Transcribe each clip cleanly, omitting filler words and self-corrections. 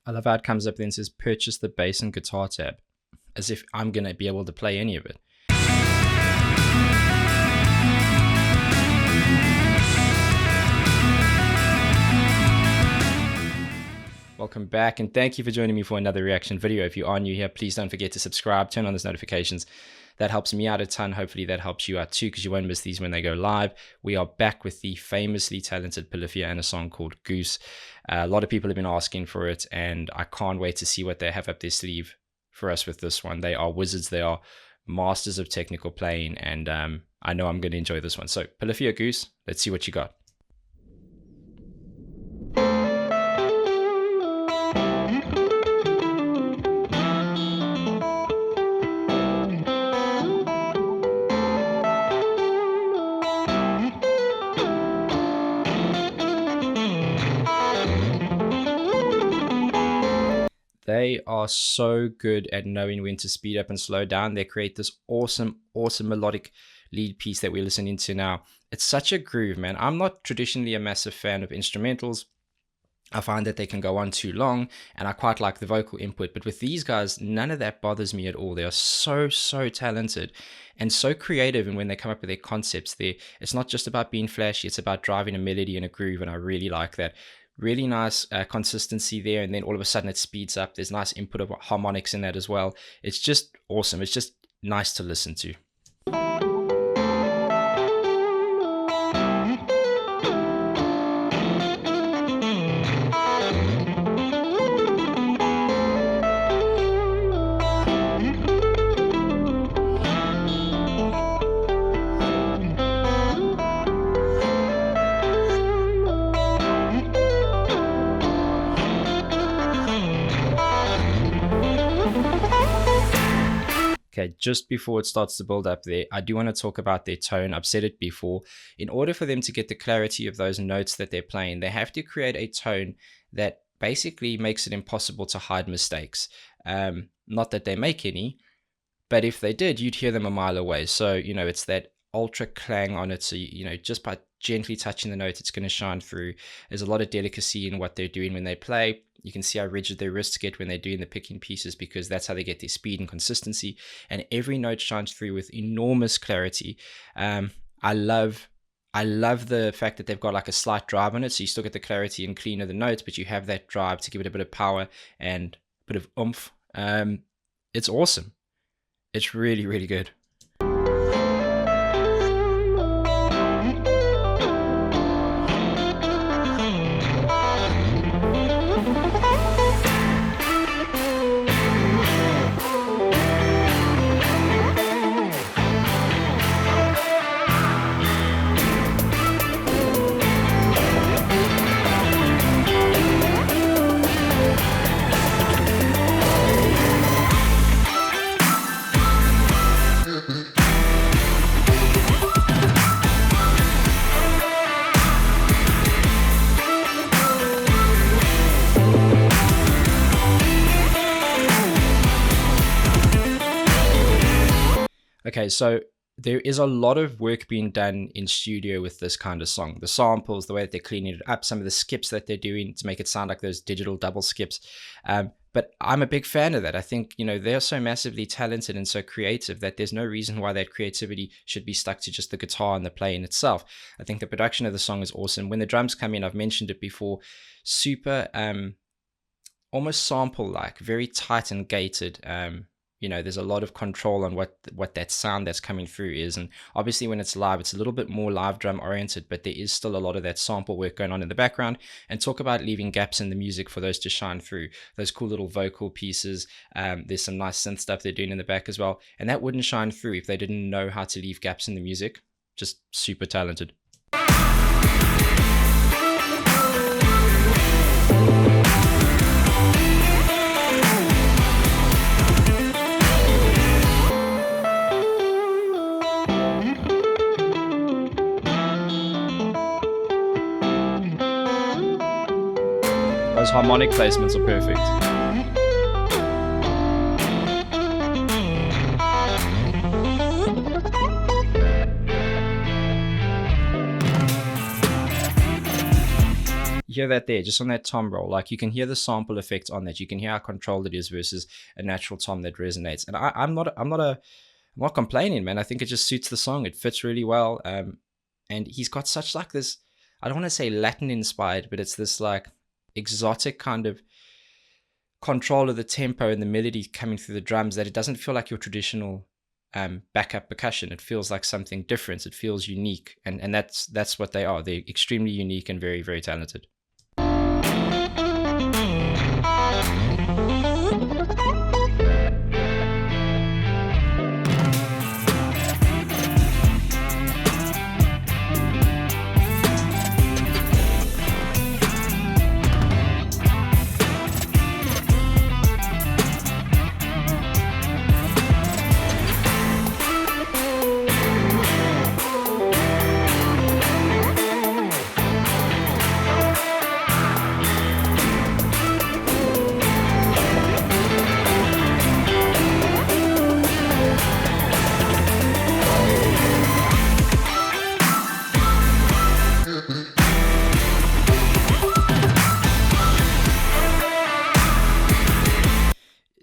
I love how it comes up then says purchase the bass and guitar tab, as if I'm going to be able to play any of it. Welcome back, and thank you for joining me for another reaction video. If you are new here, please don't forget to subscribe, turn on those notifications. That helps me out a ton. Hopefully that helps you out too, because you won't miss these when they go live. We are back with the famously talented Polyphia and a song called Goose. A lot of people have been asking for it, and I can't wait to see what they have up their sleeve for us with this one. They are wizards. They are masters of technical playing, and I know I'm going to enjoy this one. So Polyphia, Goose, let's see what you got. They are so good at knowing when to speed up and slow down. They create this awesome melodic lead piece that we're listening to now. It's such a groove, man. I'm not traditionally a massive fan of instrumentals. I find that they can go on too long, and I quite like the vocal input. But with these guys, none of that bothers me at all. They are so talented and so creative. And when they come up with their concepts, it's not just about being flashy. It's about driving a melody and a groove, and I really like that. Really nice consistency there, and then all of a sudden it speeds up. There's nice input of harmonics in that as well. It's just awesome. It's just nice to listen to. Okay, just before it starts to build up there, I do want to talk about their tone. I've said it before. In order for them to get the clarity of those notes that they're playing, they have to create a tone that basically makes it impossible to hide mistakes. Not that they make any, but if they did, you'd hear them a mile away. So, you know, it's that ultra clang on it. So, you know, just by gently touching the note, it's going to shine through. There's a lot of delicacy in what they're doing when they play. You can see how rigid their wrists get when they're doing the picking pieces, because that's how they get their speed and consistency. And every note shines through with enormous clarity. I love the fact that they've got like a slight drive on it, so you still get the clarity and clean of the notes, but you have that drive to give it a bit of power and a bit of oomph. It's awesome. It's really good. Okay, so there is a lot of work being done in studio with this kind of song. The samples, the way that they're cleaning it up, some of the skips that they're doing to make it sound like those digital double skips. But I'm a big fan of that. I think, you know, they're so massively talented and so creative that there's no reason why that creativity should be stuck to just the guitar and the playing itself. I think the production of the song is awesome. When the drums come in, I've mentioned it before, super, almost sample-like, very tight and gated. You know, there's a lot of control on what that sound that's coming through is. And obviously when it's live, it's a little bit more live drum oriented, but there is still a lot of that sample work going on in the background. And talk about leaving gaps in the music for those to shine through. Those cool little vocal pieces. There's some nice synth stuff they're doing in the back as well. And that wouldn't shine through if they didn't know how to leave gaps in the music. Just super talented. Those harmonic placements are perfect. hear that there, just on that tom roll. Like you can hear the sample effect on that. You can hear how controlled it is versus a natural tom that resonates. And I'm not complaining, man. I think it just suits the song. It fits really well. And he's got such like this, I don't want to say Latin inspired, but it's this like exotic kind of control of the tempo and the melody coming through the drums that it doesn't feel like your traditional backup percussion. It feels like something different. It feels unique, and that's what they are. They're extremely unique and very, very talented.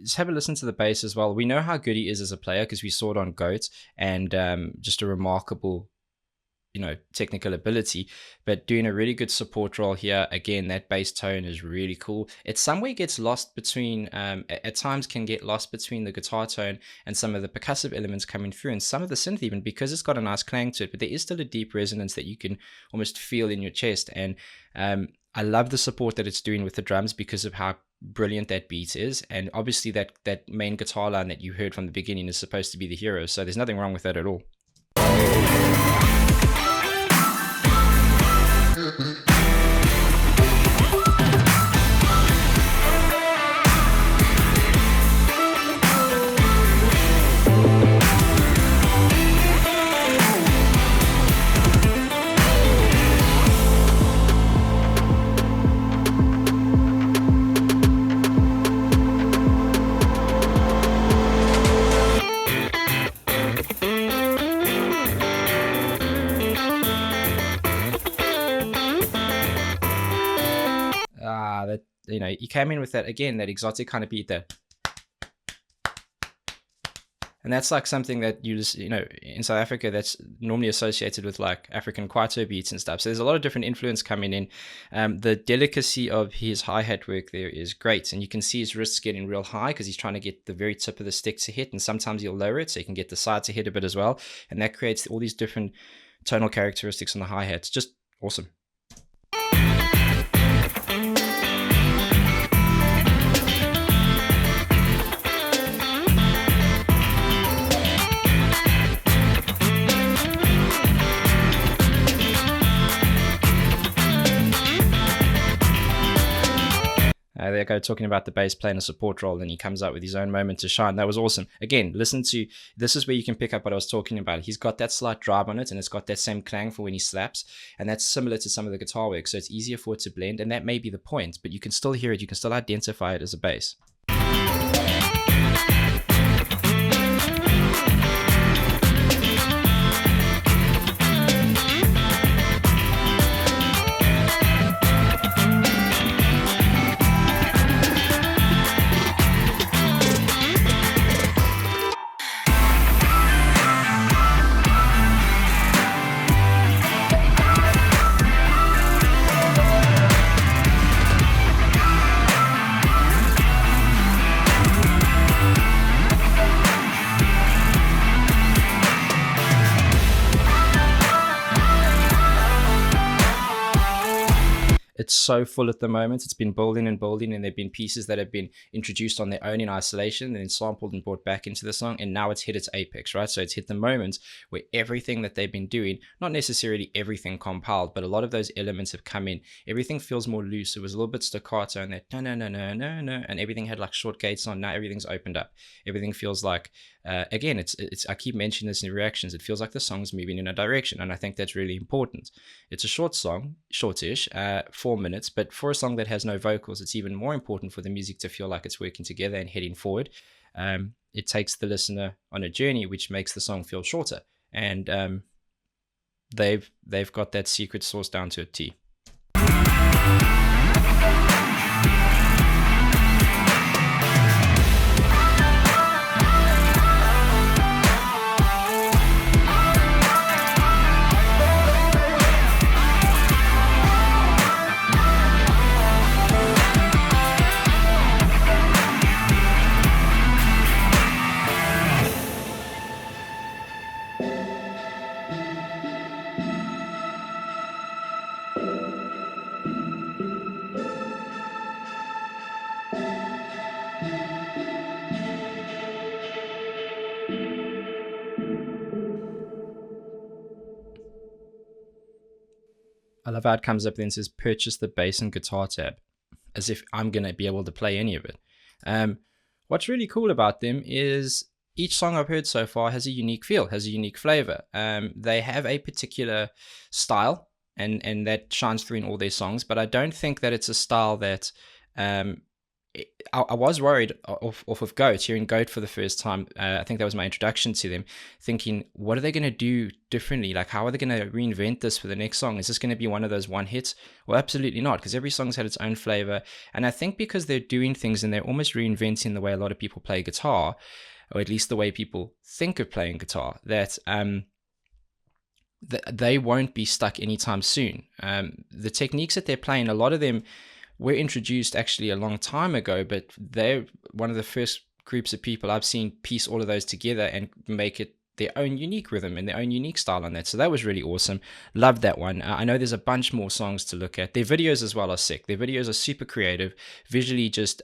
Just have a listen to the bass as well. We know how good he is as a player because we saw it on Goat, and just a remarkable, technical ability, but doing a really good support role here. Again, that bass tone is really cool. It somewhere gets lost between, at times can get lost between the guitar tone and some of the percussive elements coming through, and some of the synth even, because it's got a nice clang to it, but there is still a deep resonance that you can almost feel in your chest. And I love the support that it's doing with the drums because of how brilliant that beat is. And obviously that main guitar line that you heard from the beginning is supposed to be the hero, so there's nothing wrong with that at all. He came in with that, again, that exotic kind of beat there. And that's like something that you just, in South Africa, that's normally associated with like African kwaito beats and stuff. So there's a lot of different influence coming in. The delicacy of his hi-hat work there is great. And you can see his wrists getting real high because he's trying to get the very tip of the stick to hit. And sometimes he'll lower it so you can get the side to hit a bit as well. And that creates all these different tonal characteristics on the hi-hats. Just awesome. They go talking about the bass playing a support role, and he comes out with his own moment to shine. That was awesome. Again, listen to, this is where you can pick up what I was talking about. He's got that slight drive on it, and it's got that same clang for when he slaps, and that's similar to some of the guitar work, so it's easier for it to blend, and that may be the point, but you can still hear it, you can still identify it as a bass. It's so full at the moment. It's been building and building, and there have been pieces that have been introduced on their own in isolation and then sampled and brought back into the song, and now it's hit its apex, right? So it's hit the moment where everything that they've been doing, not necessarily everything compiled, but a lot of those elements have come in. Everything feels more loose. It was a little bit staccato and that no, and everything had like short gates on. Now everything's opened up. Everything feels like, again, it's I keep mentioning this in reactions, it feels like the song's moving in a direction, and I think that's really important. It's a short song, shortish, 4 minutes, but for a song that has no vocals, it's even more important for the music to feel like it's working together and heading forward. It takes the listener on a journey, which makes the song feel shorter, and they've got that secret sauce down to a T. love how it comes up then and says purchase the bass and guitar tab, as if I'm going to be able to play any of it. What's really cool about them is each song I've heard so far has a unique feel, has a unique flavor. They have a particular style, and that shines through in all their songs, but I don't think that it's a style that I was worried off of Goat, hearing Goat for the first time. I think that was my introduction to them, thinking, what are they going to do differently? Like, how are they going to reinvent this for the next song? Is this going to be one of those one hits? Well, absolutely not, because every song's had its own flavor. And I think because they're doing things and they're almost reinventing the way a lot of people play guitar, or at least the way people think of playing guitar, that they won't be stuck anytime soon. The techniques that they're playing, a lot of them were introduced actually a long time ago, but they're one of the first groups of people I've seen piece all of those together and make it their own unique rhythm and their own unique style on that. So that was really awesome. Loved that one. I know there's a bunch more songs to look at. Their videos as well are sick. Their videos are super creative, visually just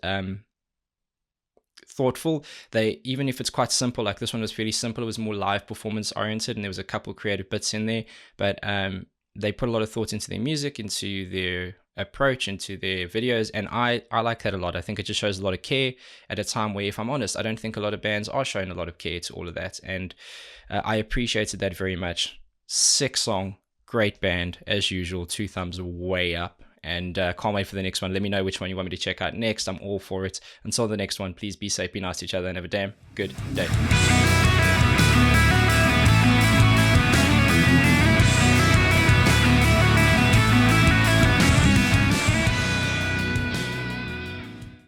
thoughtful. They, even if it's quite simple, like this one was fairly simple, it was more live performance oriented, and there was a couple of creative bits in there, but they put a lot of thought into their music, into their approach, into their videos, and I like that a lot. I think it just shows a lot of care at a time where, if I'm honest, I don't think a lot of bands are showing a lot of care to all of that, and I appreciated that very much. Sick song, great band as usual, 2 thumbs way up, and can't wait for the next one. Let me know which one you want me to check out next. I'm all for it. Until the next one, please be safe, be nice to each other, and have a damn good day.